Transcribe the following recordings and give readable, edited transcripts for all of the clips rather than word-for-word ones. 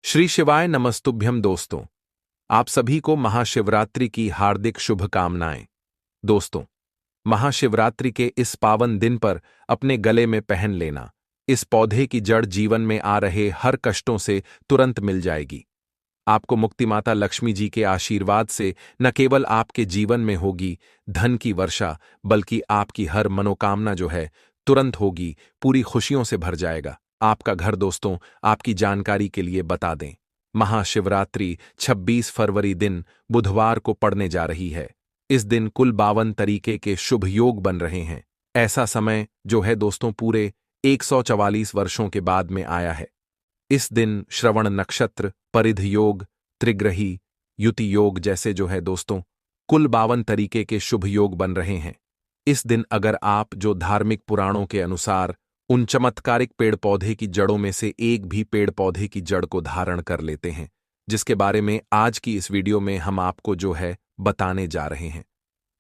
श्री शिवाय नमस्तुभ्यम दोस्तों। आप सभी को महाशिवरात्रि की हार्दिक शुभकामनाएं। दोस्तों, महाशिवरात्रि के इस पावन दिन पर अपने गले में पहन लेना इस पौधे की जड़ जीवन में आ रहे हर कष्टों से तुरंत मिल जाएगी। आपको मुक्ति माता लक्ष्मी जी के आशीर्वाद से न केवल आपके जीवन में होगी धन की वर्षा, बल्कि आपकी हर मनोकामना जो है तुरंत होगी, पूरी खुशियों से भर जाएगा आपका घर। दोस्तों, आपकी जानकारी के लिए बता दें, महाशिवरात्रि 26 फरवरी दिन बुधवार को पड़ने जा रही है। इस दिन कुल 52 तरीके के शुभ योग बन रहे हैं। ऐसा समय जो है दोस्तों पूरे 144 वर्षों के बाद में आया है। इस दिन श्रवण नक्षत्र, परिध योग, त्रिग्रही, युति योग जैसे जो है दोस्तों कुल 52 तरीके के शुभ योग बन रहे हैं। इस दिन अगर आप जो धार्मिक पुराणों के अनुसार उन चमत्कारिक पेड़ पौधे की जड़ों में से एक भी पेड़ पौधे की जड़ को धारण कर लेते हैं, जिसके बारे में आज की इस वीडियो में हम आपको जो है बताने जा रहे हैं,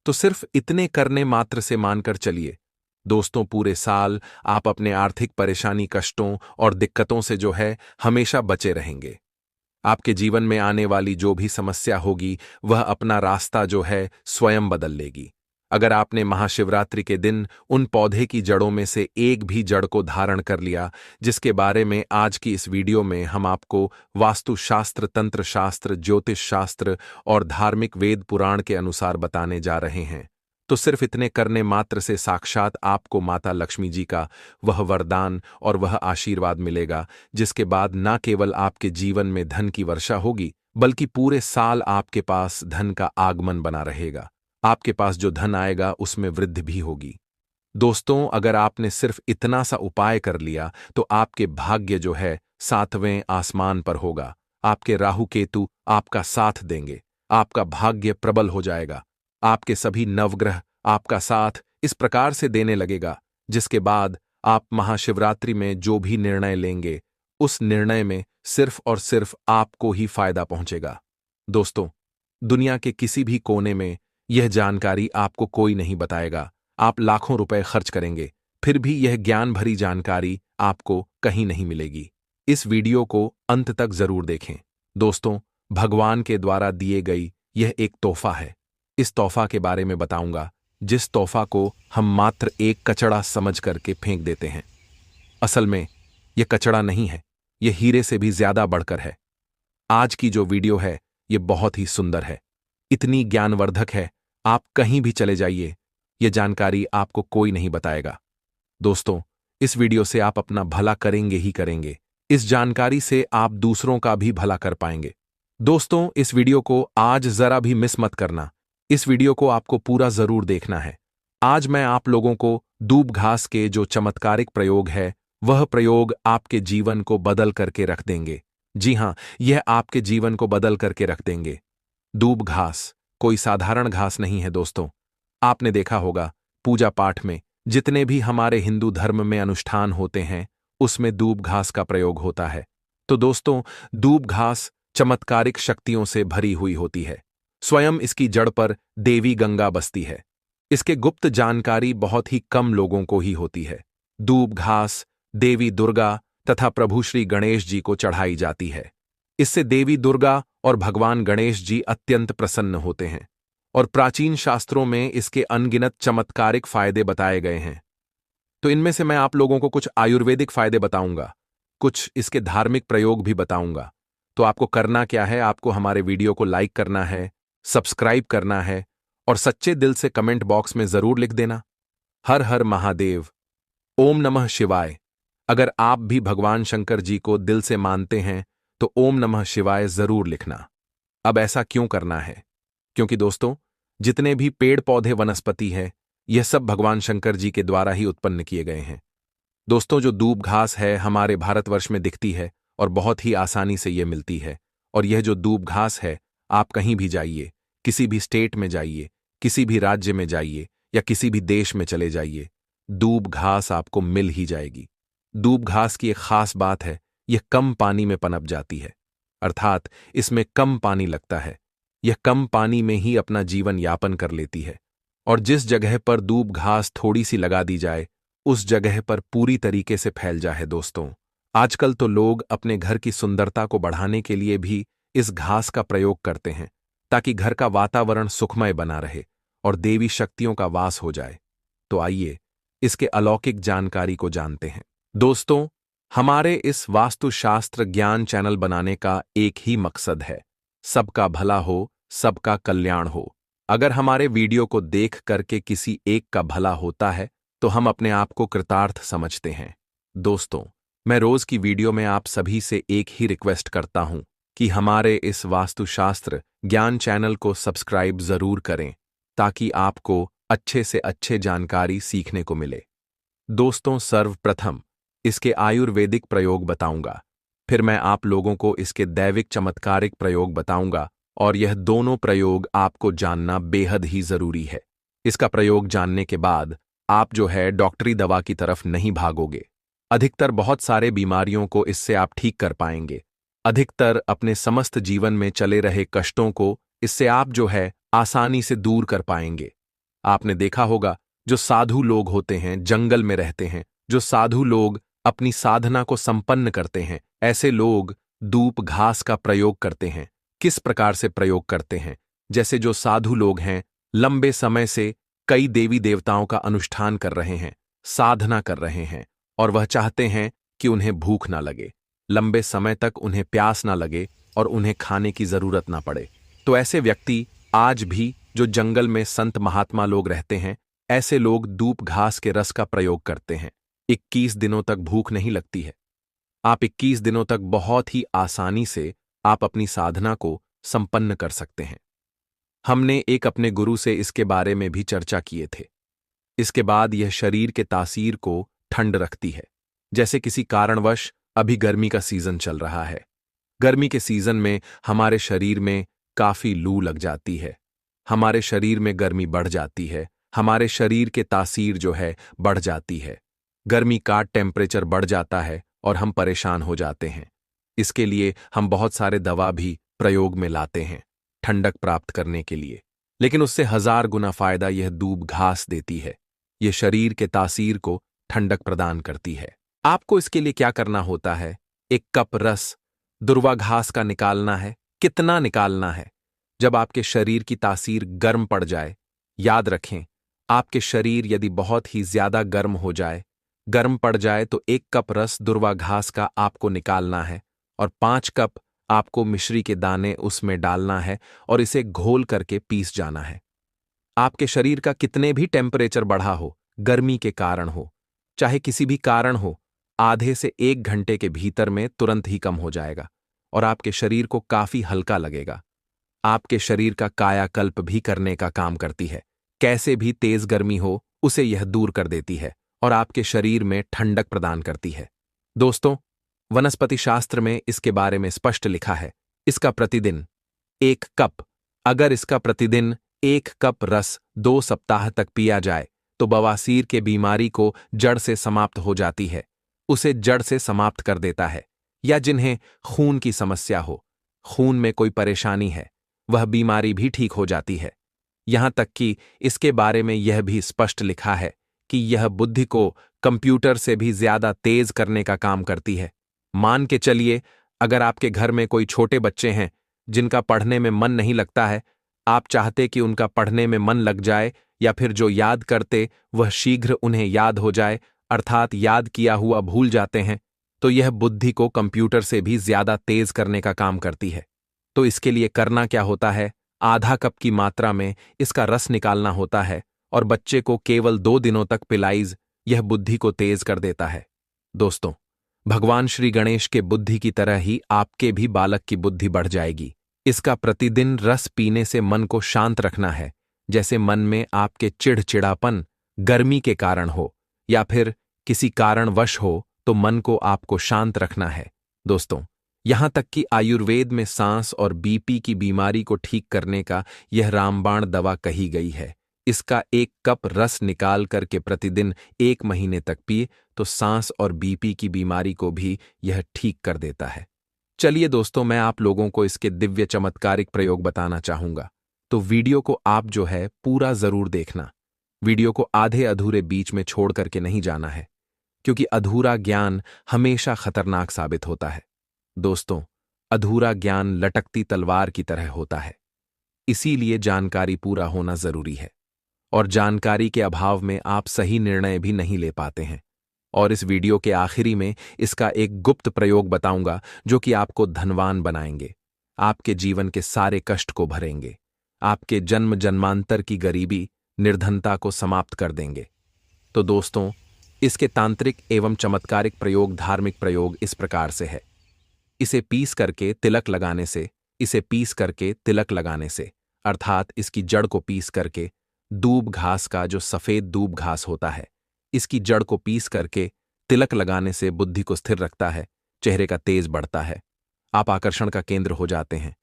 तो सिर्फ इतने करने मात्र से मानकर चलिए दोस्तों, पूरे साल आप अपने आर्थिक परेशानी, कष्टों और दिक्कतों से जो है हमेशा बचे रहेंगे। आपके जीवन में आने वाली जो भी समस्या होगी वह अपना रास्ता जो है स्वयं बदल लेगी। अगर आपने महाशिवरात्रि के दिन उन पौधे की जड़ों में से एक भी जड़ को धारण कर लिया, जिसके बारे में आज की इस वीडियो में हम आपको वास्तुशास्त्र, तंत्र शास्त्र, ज्योतिष शास्त्र और धार्मिक वेद पुराण के अनुसार बताने जा रहे हैं, तो सिर्फ इतने करने मात्र से साक्षात आपको माता लक्ष्मी जी का वह वरदान और वह आशीर्वाद मिलेगा, जिसके बाद न केवल आपके जीवन में धन की वर्षा होगी, बल्कि पूरे साल आपके पास धन का आगमन बना रहेगा। आपके पास जो धन आएगा उसमें वृद्धि भी होगी। दोस्तों, अगर आपने सिर्फ इतना सा उपाय कर लिया तो आपके भाग्य जो है 7वें आसमान पर होगा। आपके राहु केतु आपका साथ देंगे, आपका भाग्य प्रबल हो जाएगा। आपके सभी नवग्रह आपका साथ इस प्रकार से देने लगेगा, जिसके बाद आप महाशिवरात्रि में जो भी निर्णय लेंगे उस निर्णय में सिर्फ और सिर्फ आपको ही फायदा पहुंचेगा। दोस्तों, दुनिया के किसी भी कोने में यह जानकारी आपको कोई नहीं बताएगा। आप लाखों रुपए खर्च करेंगे, फिर भी यह ज्ञान भरी जानकारी आपको कहीं नहीं मिलेगी। इस वीडियो को अंत तक जरूर देखें। दोस्तों, भगवान के द्वारा दिए गई यह एक तोहफा है। इस तोहफा के बारे में बताऊंगा, जिस तोहफा को हम मात्र एक कचड़ा समझ करके फेंक देते हैं। असल में यह कचड़ा नहीं है, यह हीरे से भी ज्यादा बढ़कर है। आज की जो वीडियो है यह बहुत ही सुंदर है, इतनी ज्ञानवर्धक है, आप कहीं भी चले जाइए, यह जानकारी आपको कोई नहीं बताएगा। दोस्तों, इस वीडियो से आप अपना भला करेंगे ही करेंगे। इस जानकारी से आप दूसरों का भी भला कर पाएंगे। दोस्तों, इस वीडियो को आज जरा भी मिस मत करना। इस वीडियो को आपको पूरा जरूर देखना है। आज मैं आप लोगों को दूब घास के जो चमत्कारिक प्रयोग है वह प्रयोग आपके जीवन को बदल करके रख देंगे। जी हां, यह आपके जीवन को बदल करके रख देंगे। दूब घास कोई साधारण घास नहीं है दोस्तों। आपने देखा होगा पूजा पाठ में जितने भी हमारे हिंदू धर्म में अनुष्ठान होते हैं उसमें दूब घास का प्रयोग होता है। तो दोस्तों, दूब घास चमत्कारिक शक्तियों से भरी हुई होती है। स्वयं इसकी जड़ पर देवी गंगा बसती है। इसके गुप्त जानकारी बहुत ही कम लोगों को ही होती है। दूब घास देवी दुर्गा तथा प्रभु श्री गणेश जी को चढ़ाई जाती है। इससे देवी दुर्गा और भगवान गणेश जी अत्यंत प्रसन्न होते हैं और प्राचीन शास्त्रों में इसके अनगिनत चमत्कारिक फायदे बताए गए हैं। तो इनमें से मैं आप लोगों को कुछ आयुर्वेदिक फायदे बताऊंगा, कुछ इसके धार्मिक प्रयोग भी बताऊंगा। तो आपको करना क्या है, आपको हमारे वीडियो को लाइक करना है, सब्सक्राइब करना है और सच्चे दिल से कमेंट बॉक्स में जरूर लिख देना, हर हर महादेव, ओम नमः शिवाय। अगर आप भी भगवान शंकर जी को दिल से मानते हैं तो ओम नमः शिवाय जरूर लिखना। अब ऐसा क्यों करना है? क्योंकि दोस्तों, जितने भी पेड़ पौधे वनस्पति है यह सब भगवान शंकर जी के द्वारा ही उत्पन्न किए गए हैं। दोस्तों, जो दूब घास है हमारे भारतवर्ष में दिखती है और बहुत ही आसानी से यह मिलती है। और यह जो दूब घास है, आप कहीं भी जाइए, किसी भी स्टेट में जाइए, किसी भी राज्य में जाइए या किसी भी देश में चले जाइए, दूब घास आपको मिल ही जाएगी। दूब घास की एक खास बात है, यह कम पानी में पनप जाती है, अर्थात इसमें कम पानी लगता है। यह कम पानी में ही अपना जीवन यापन कर लेती है और जिस जगह पर दूब घास थोड़ी सी लगा दी जाए उस जगह पर पूरी तरीके से फैल जाए दोस्तों, आजकल तो लोग अपने घर की सुंदरता को बढ़ाने के लिए भी इस घास का प्रयोग करते हैं, ताकि घर का वातावरण सुखमय बना रहे और देवी शक्तियों का वास हो जाए। तो आइए इसके अलौकिक जानकारी को जानते हैं। दोस्तों, हमारे इस वास्तुशास्त्र ज्ञान चैनल बनाने का एक ही मकसद है, सबका भला हो, सबका कल्याण हो। अगर हमारे वीडियो को देख करके किसी एक का भला होता है तो हम अपने आप को कृतार्थ समझते हैं। दोस्तों, मैं रोज की वीडियो में आप सभी से एक ही रिक्वेस्ट करता हूं कि हमारे इस वास्तुशास्त्र ज्ञान चैनल को सब्सक्राइब जरूर करें, ताकि आपको अच्छे से अच्छे जानकारी सीखने को मिले। दोस्तों, सर्वप्रथम इसके आयुर्वेदिक प्रयोग बताऊंगा, फिर मैं आप लोगों को इसके दैविक चमत्कारिक प्रयोग बताऊंगा, और यह दोनों प्रयोग आपको जानना बेहद ही जरूरी है। इसका प्रयोग जानने के बाद आप जो है डॉक्टरी दवा की तरफ नहीं भागोगे। अधिकतर बहुत सारे बीमारियों को इससे आप ठीक कर पाएंगे। अधिकतर अपने समस्त जीवन में चले रहे कष्टों को इससे आप जो है आसानी से दूर कर पाएंगे। आपने देखा होगा, जो साधु लोग होते हैं, जंगल में रहते हैं, जो साधु लोग अपनी साधना को संपन्न करते हैं, ऐसे लोग धूप घास का प्रयोग करते हैं। किस प्रकार से प्रयोग करते हैं? जैसे जो साधु लोग हैं, लंबे समय से कई देवी देवताओं का अनुष्ठान कर रहे हैं, साधना कर रहे हैं, और वह चाहते हैं कि उन्हें भूख ना लगे, लंबे समय तक उन्हें प्यास ना लगे और उन्हें खाने की जरूरत ना पड़े। तो ऐसे व्यक्ति आज भी जो जंगल में संत महात्मा लोग रहते हैं, ऐसे लोग धूप घास के रस का प्रयोग करते हैं। 21 दिनों तक भूख नहीं लगती है। आप 21 दिनों तक बहुत ही आसानी से आप अपनी साधना को संपन्न कर सकते हैं। हमने एक अपने गुरु से इसके बारे में भी चर्चा किए थे। इसके बाद यह शरीर के तासीर को ठंड रखती है। जैसे किसी कारणवश अभी गर्मी का सीजन चल रहा है। गर्मी के सीजन में हमारे शरीर में काफी लू लग जाती है, हमारे शरीर में गर्मी बढ़ जाती है, हमारे शरीर के तासीर जो है बढ़ जाती है। गर्मी का टेम्परेचर बढ़ जाता है और हम परेशान हो जाते हैं। इसके लिए हम बहुत सारे दवा भी प्रयोग में लाते हैं ठंडक प्राप्त करने के लिए, लेकिन उससे 1000 गुना फायदा यह दूब घास देती है। यह शरीर के तासीर को ठंडक प्रदान करती है। आपको इसके लिए क्या करना होता है? 1 कप रस दुर्वा घास का निकालना है। कितना निकालना है? जब आपके शरीर की तासीर गर्म पड़ जाए, याद रखें, आपके शरीर यदि बहुत ही ज्यादा गर्म हो जाए, गर्म पड़ जाए, तो 1 कप रस दुर्वा घास का आपको निकालना है और 5 कप आपको मिश्री के दाने उसमें डालना है और इसे घोल करके पीस जाना है। आपके शरीर का कितने भी टेम्परेचर बढ़ा हो, गर्मी के कारण हो, चाहे किसी भी कारण हो, आधे से 1 घंटे के भीतर में तुरंत ही कम हो जाएगा और आपके शरीर को काफी हल्का लगेगा। आपके शरीर का कायाकल्प भी करने का काम करती है। कैसे भी तेज गर्मी हो, उसे यह दूर कर देती है और आपके शरीर में ठंडक प्रदान करती है। दोस्तों, वनस्पति शास्त्र में इसके बारे में स्पष्ट लिखा है, इसका प्रतिदिन 1 कप, अगर इसका प्रतिदिन 1 कप रस 2 सप्ताह तक पिया जाए तो बवासीर के बीमारी को जड़ से समाप्त हो जाती है, उसे जड़ से समाप्त कर देता है। या जिन्हें खून की समस्या हो, खून में कोई परेशानी है, वह बीमारी भी ठीक हो जाती है। यहां तक कि इसके बारे में यह भी स्पष्ट लिखा है कि यह बुद्धि को कंप्यूटर से भी ज्यादा तेज करने का काम करती है। मान के चलिए, अगर आपके घर में कोई छोटे बच्चे हैं जिनका पढ़ने में मन नहीं लगता है, आप चाहते कि उनका पढ़ने में मन लग जाए, या फिर जो याद करते वह शीघ्र उन्हें याद हो जाए, अर्थात याद किया हुआ भूल जाते हैं, तो यह बुद्धि को कंप्यूटर से भी ज्यादा तेज करने का काम करती है। तो इसके लिए करना क्या होता है? आधा कप की मात्रा में इसका रस निकालना होता है और बच्चे को केवल 2 दिनों तक पिलाइज यह बुद्धि को तेज कर देता है। दोस्तों, भगवान श्री गणेश के बुद्धि की तरह ही आपके भी बालक की बुद्धि बढ़ जाएगी। इसका प्रतिदिन रस पीने से मन को शांत रखना है। जैसे मन में आपके चिड़चिड़ापन गर्मी के कारण हो या फिर किसी कारणवश हो, तो मन को आपको शांत रखना है। दोस्तों, यहां तक कि आयुर्वेद में सांस और बीपी की बीमारी को ठीक करने का यह रामबाण दवा कही गई है। इसका 1 कप रस निकाल करके प्रतिदिन 1 महीने तक पिए तो सांस और बीपी की बीमारी को भी यह ठीक कर देता है। चलिए दोस्तों, मैं आप लोगों को इसके दिव्य चमत्कारिक प्रयोग बताना चाहूंगा, तो वीडियो को आप जो है पूरा जरूर देखना। वीडियो को आधे अधूरे बीच में छोड़ करके नहीं जाना है, क्योंकि अधूरा ज्ञान हमेशा खतरनाक साबित होता है। दोस्तों, अधूरा ज्ञान लटकती तलवार की तरह होता है। इसीलिए जानकारी पूरा होना जरूरी है, और जानकारी के अभाव में आप सही निर्णय भी नहीं ले पाते हैं। और इस वीडियो के आखिरी में इसका एक गुप्त प्रयोग बताऊंगा जो कि आपको धनवान बनाएंगे, आपके जीवन के सारे कष्ट को भरेंगे, आपके जन्म जन्मांतर की गरीबी निर्धनता को समाप्त कर देंगे। तो दोस्तों, इसके तांत्रिक एवं चमत्कारिक प्रयोग, धार्मिक प्रयोग इस प्रकार से है। इसे पीस करके तिलक लगाने से, इसे पीस करके तिलक लगाने से, अर्थात इसकी जड़ को पीस करके, दूब घास का जो सफेद दूब घास होता है, इसकी जड़ को पीस करके तिलक लगाने से बुद्धि को स्थिर रखता है, चेहरे का तेज बढ़ता है, आप आकर्षण का केंद्र हो जाते हैं।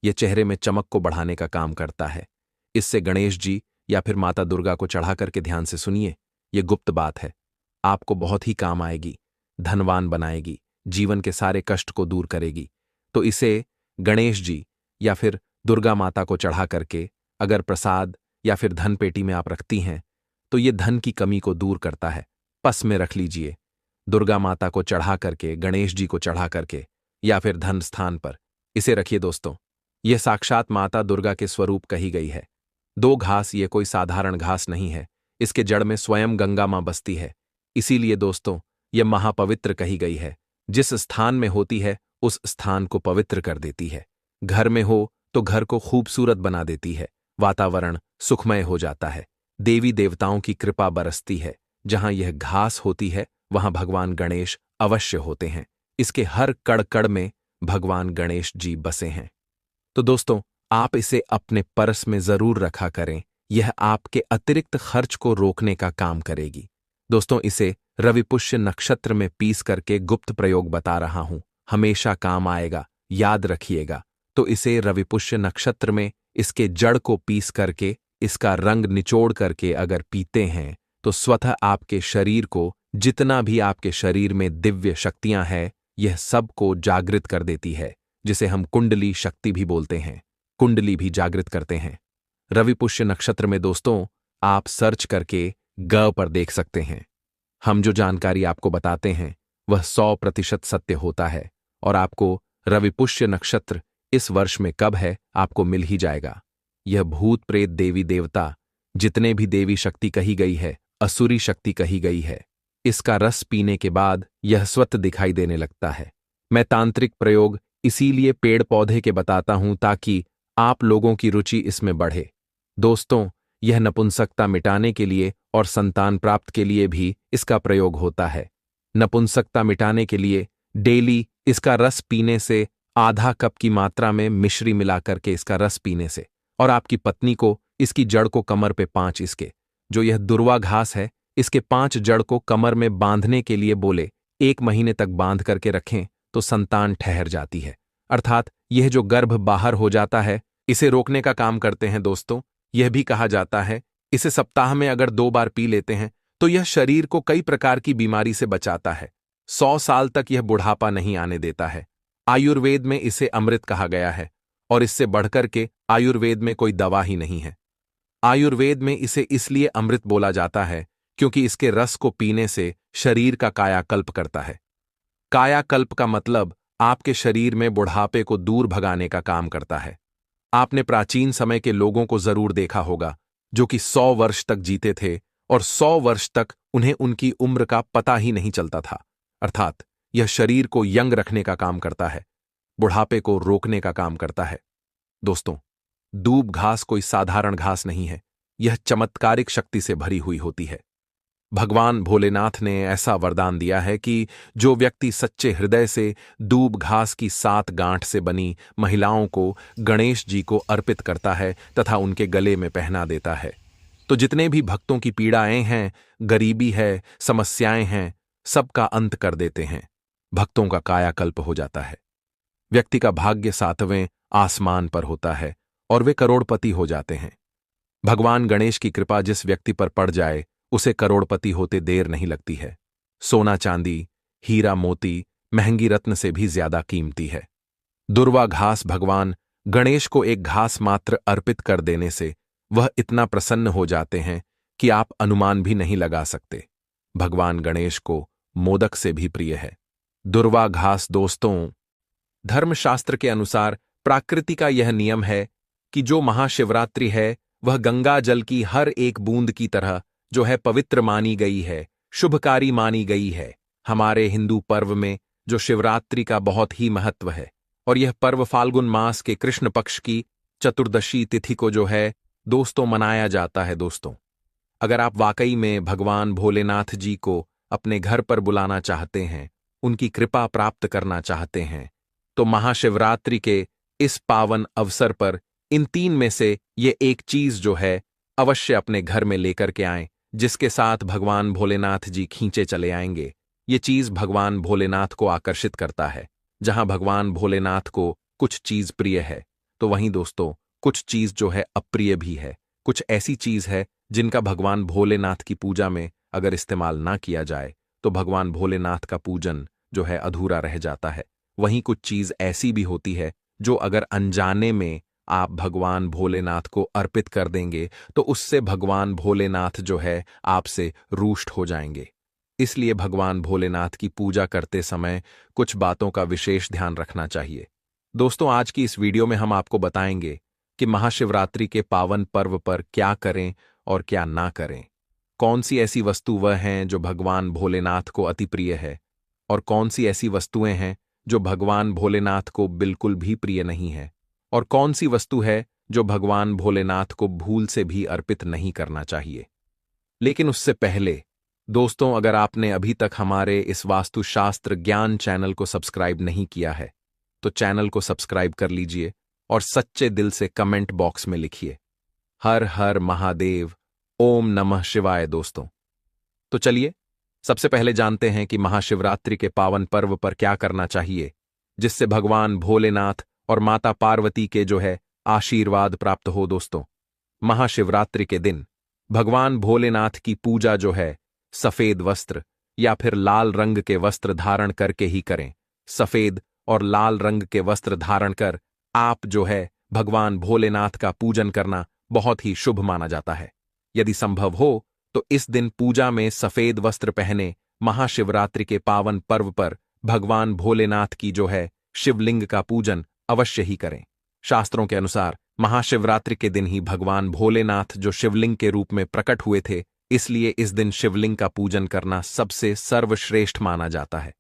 यह चेहरे में चमक को बढ़ाने का काम करता है। इससे गणेश जी या फिर माता दुर्गा को चढ़ा करके ध्यान से सुनिए, यह गुप्त बात है, आपको बहुत ही काम आएगी, धनवान बनाएगी, जीवन के सारे कष्ट को दूर करेगी। तो इसे गणेश जी या फिर दुर्गा माता को चढ़ा करके अगर प्रसाद या फिर धन पेटी में आप रखती हैं तो ये धन की कमी को दूर करता है। पस में रख लीजिए, दुर्गा माता को चढ़ा करके, गणेश जी को चढ़ा करके या फिर धन स्थान पर इसे रखिए। दोस्तों, यह साक्षात माता दुर्गा के स्वरूप कही गई है। दो घास, ये कोई साधारण घास नहीं है, इसके जड़ में स्वयं गंगा मां बसती है। इसीलिए दोस्तों, यह महापवित्र कही गई है। जिस स्थान में होती है उस स्थान को पवित्र कर देती है। घर में हो तो घर को खूबसूरत बना देती है, वातावरण सुखमय हो जाता है, देवी देवताओं की कृपा बरसती है। जहां यह घास होती है वहां भगवान गणेश अवश्य होते हैं। इसके हर कड़ कड़ में भगवान गणेश जी बसे हैं। तो दोस्तों, आप इसे अपने पर्स में जरूर रखा करें, यह आपके अतिरिक्त खर्च को रोकने का काम करेगी। दोस्तों, इसे रविपुष्य नक्षत्र में पीस करके गुप्त प्रयोग बता रहा हूं, हमेशा काम आएगा, याद रखिएगा। तो इसे रविपुष्य नक्षत्र में इसके जड़ को पीस करके, इसका रंग निचोड़ करके अगर पीते हैं तो स्वतः आपके शरीर को, जितना भी आपके शरीर में दिव्य शक्तियां हैं, यह सब को जागृत कर देती है, जिसे हम कुंडली शक्ति भी बोलते हैं, कुंडली भी जागृत करते हैं। रविपुष्य नक्षत्र में दोस्तों आप सर्च करके ग पर देख सकते हैं। हम जो जानकारी आपको बताते हैं वह 100% सत्य होता है, और आपको रविपुष्य नक्षत्र इस वर्ष में कब है आपको मिल ही जाएगा। यह भूत प्रेत देवी देवता, जितने भी देवी शक्ति कही गई है, असुरी शक्ति कही गई है, इसका रस पीने के बाद यह स्वतः दिखाई देने लगता है। मैं तांत्रिक प्रयोग इसीलिए पेड़ पौधे के बताता हूं ताकि आप लोगों की रुचि इसमें बढ़े। दोस्तों, यह नपुंसकता मिटाने के लिए और संतान प्राप्त के लिए भी इसका प्रयोग होता है। नपुंसकता मिटाने के लिए डेली इसका रस पीने से, आधा कप की मात्रा में मिश्री मिलाकर के इसका रस पीने से, और आपकी पत्नी को इसकी जड़ को कमर पे 5 इसके, जो यह दुर्वा घास है, इसके 5 जड़ को कमर में बांधने के लिए बोले, 1 महीने तक बांध करके रखें तो संतान ठहर जाती है, अर्थात यह जो गर्भ बाहर हो जाता है, इसे रोकने का काम करते हैं। दोस्तों, यह भी कहा जाता है इसे सप्ताह में अगर 2 बार पी लेते हैं तो यह शरीर को कई प्रकार की बीमारी से बचाता है। 100 साल तक यह बुढ़ापा नहीं आने देता है। आयुर्वेद में इसे अमृत कहा गया है, और इससे बढ़कर के आयुर्वेद में कोई दवा ही नहीं है। आयुर्वेद में इसे इसलिए अमृत बोला जाता है क्योंकि इसके रस को पीने से शरीर का कायाकल्प करता है। कायाकल्प का मतलब आपके शरीर में बुढ़ापे को दूर भगाने का काम करता है। आपने प्राचीन समय के लोगों को जरूर देखा होगा जो कि 100 वर्ष तक जीते थे, और 100 वर्ष तक उन्हें उनकी उम्र का पता ही नहीं चलता था। अर्थात यह शरीर को यंग रखने का काम करता है, बुढ़ापे को रोकने का काम करता है। दोस्तों, दूब घास कोई साधारण घास नहीं है, यह चमत्कारिक शक्ति से भरी हुई होती है। भगवान भोलेनाथ ने ऐसा वरदान दिया है कि जो व्यक्ति सच्चे हृदय से दूब घास की 7 गांठ से बनी महिलाओं को गणेश जी को अर्पित करता है तथा उनके गले में पहना देता है, तो जितने भी भक्तों की पीड़ाएं हैं, गरीबी है, समस्याएं हैं, सबका अंत कर देते हैं। भक्तों का कायाकल्प हो जाता है। व्यक्ति का भाग्य 7वें आसमान पर होता है और वे करोड़पति हो जाते हैं। भगवान गणेश की कृपा जिस व्यक्ति पर पड़ जाए उसे करोड़पति होते देर नहीं लगती है। सोना चांदी, हीरा मोती, महंगी रत्न से भी ज्यादा कीमती है। दुर्वा घास भगवान गणेश को एक घास मात्र अर्पित कर देने से वह इतना प्रसन्न हो जाते हैं कि आप अनुमान भी नहीं लगा सकते। भगवान गणेश को मोदक से भी प्रिय है। दुर्वा घास दोस्तों, धर्मशास्त्र के अनुसार प्रकृति का यह नियम है कि जो महाशिवरात्रि है वह गंगा जल की हर एक बूंद की तरह जो है पवित्र मानी गई है, शुभकारी मानी गई है। हमारे हिंदू पर्व में जो शिवरात्रि का बहुत ही महत्व है और यह पर्व फाल्गुन मास के कृष्ण पक्ष की चतुर्दशी तिथि को जो है दोस्तों मनाया जाता है। दोस्तों, अगर आप वाकई में भगवान भोलेनाथ जी को अपने घर पर बुलाना चाहते हैं, उनकी कृपा प्राप्त करना चाहते हैं, तो महाशिवरात्रि के इस पावन अवसर पर इन तीन में से ये एक चीज जो है अवश्य अपने घर में लेकर के आएं, जिसके साथ भगवान भोलेनाथ जी खींचे चले आएंगे। ये चीज भगवान भोलेनाथ को आकर्षित करता है। जहां भगवान भोलेनाथ को कुछ चीज प्रिय है, तो वहीं दोस्तों कुछ चीज जो है अप्रिय भी है। कुछ ऐसी चीज है जिनका भगवान भोलेनाथ की पूजा में अगर इस्तेमाल ना किया जाए तो भगवान भोलेनाथ का पूजन जो है अधूरा रह जाता है। वहीं कुछ चीज ऐसी भी होती है जो अगर अनजाने में आप भगवान भोलेनाथ को अर्पित कर देंगे तो उससे भगवान भोलेनाथ जो है आपसे रूष्ट हो जाएंगे। इसलिए भगवान भोलेनाथ की पूजा करते समय कुछ बातों का विशेष ध्यान रखना चाहिए। दोस्तों, आज की इस वीडियो में हम आपको बताएंगे कि महाशिवरात्रि के पावन पर्व पर क्या करें और क्या ना करें। कौन सी ऐसी वस्तु वह हैं जो भगवान भोलेनाथ को अति प्रिय है और कौन सी ऐसी वस्तुएं हैं जो भगवान भोलेनाथ को बिल्कुल भी प्रिय नहीं है, और कौन सी वस्तु है जो भगवान भोलेनाथ को भूल से भी अर्पित नहीं करना चाहिए। लेकिन उससे पहले दोस्तों, अगर आपने अभी तक हमारे इस वास्तुशास्त्र ज्ञान चैनल को सब्सक्राइब नहीं किया है तो चैनल को सब्सक्राइब कर लीजिए और सच्चे दिल से कमेंट बॉक्स में लिखिए हर हर महादेव, ओम नमः शिवाय। दोस्तों, तो चलिए सबसे पहले जानते हैं कि महाशिवरात्रि के पावन पर्व पर क्या करना चाहिए जिससे भगवान भोलेनाथ और माता पार्वती के जो है आशीर्वाद प्राप्त हो। दोस्तों, महाशिवरात्रि के दिन भगवान भोलेनाथ की पूजा जो है सफेद वस्त्र या फिर लाल रंग के वस्त्र धारण करके ही करें। सफेद और लाल रंग के वस्त्र धारण कर आप जो है भगवान भोलेनाथ का पूजन करना बहुत ही शुभ माना जाता है। यदि संभव हो तो इस दिन पूजा में सफेद वस्त्र पहने महाशिवरात्रि के पावन पर्व पर भगवान भोलेनाथ की जो है शिवलिंग का पूजन अवश्य ही करें। शास्त्रों के अनुसार महाशिवरात्रि के दिन ही भगवान भोलेनाथ जो शिवलिंग के रूप में प्रकट हुए थे, इसलिए इस दिन शिवलिंग का पूजन करना सबसे सर्वश्रेष्ठ माना जाता है।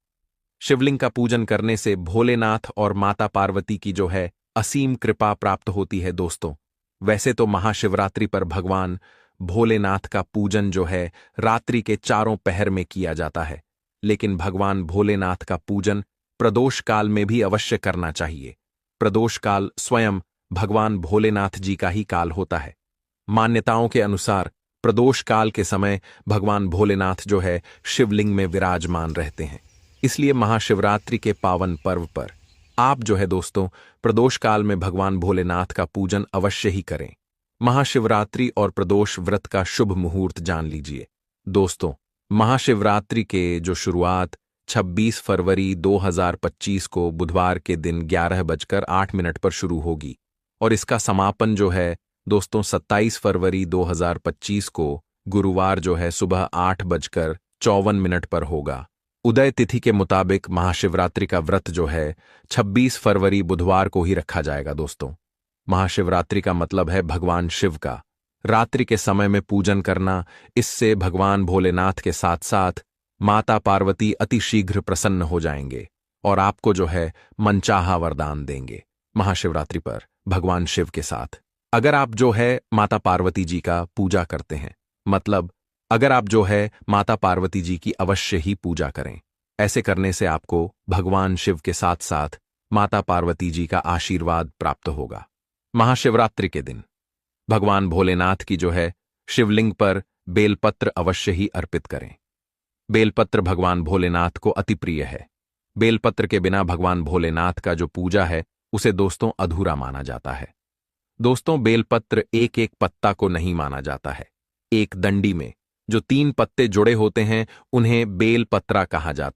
शिवलिंग का पूजन करने से भोलेनाथ और माता पार्वती की जो है असीम कृपा प्राप्त होती है। दोस्तों, वैसे तो महाशिवरात्रि पर भगवान भोलेनाथ का पूजन जो है रात्रि के चारों पहर में किया जाता है, लेकिन भगवान भोलेनाथ का पूजन प्रदोष काल में भी अवश्य करना चाहिए। प्रदोष काल स्वयं भगवान भोलेनाथ जी का ही काल होता है। मान्यताओं के अनुसार प्रदोष काल के समय भगवान भोलेनाथ जो है शिवलिंग में विराजमान रहते हैं। इसलिए महाशिवरात्रि के पावन पर्व पर आप जो है दोस्तों प्रदोष काल में भगवान भोलेनाथ का पूजन अवश्य ही करें। महाशिवरात्रि और प्रदोष व्रत का शुभ मुहूर्त जान लीजिए। दोस्तों, महाशिवरात्रि के जो शुरुआत 26 फरवरी 2025 को बुधवार के दिन 11:08 पर शुरू होगी और इसका समापन जो है दोस्तों 27 फरवरी 2025 को गुरुवार जो है सुबह 8:54 पर होगा। उदय तिथि के मुताबिक महाशिवरात्रि का व्रत जो है 26 फरवरी बुधवार को ही रखा जाएगा। दोस्तों, महाशिवरात्रि का मतलब है भगवान शिव का रात्रि के समय में पूजन करना। इससे भगवान भोलेनाथ के साथ साथ माता पार्वती अति शीघ्र प्रसन्न हो जाएंगे और आपको जो है मनचाहा वरदान देंगे। महाशिवरात्रि पर भगवान शिव के साथ अगर आप जो है माता पार्वती जी का पूजा करते हैं, मतलब अगर आप जो है माता पार्वती जी की अवश्य ही पूजा करें। ऐसे करने से आपको भगवान शिव के साथ साथ माता पार्वती जी का आशीर्वाद प्राप्त होगा। महाशिवरात्रि के दिन भगवान भोलेनाथ की जो है शिवलिंग पर बेलपत्र अवश्य ही अर्पित करें। बेलपत्र भगवान भोलेनाथ को अति प्रिय है। बेलपत्र के बिना भगवान भोलेनाथ का जो पूजा है उसे दोस्तों अधूरा माना जाता है। दोस्तों, बेलपत्र एक एक पत्ता को नहीं माना जाता है। एक डंडी में जो 3 पत्ते जुड़े होते हैं उन्हें बेलपत्रा कहा जाता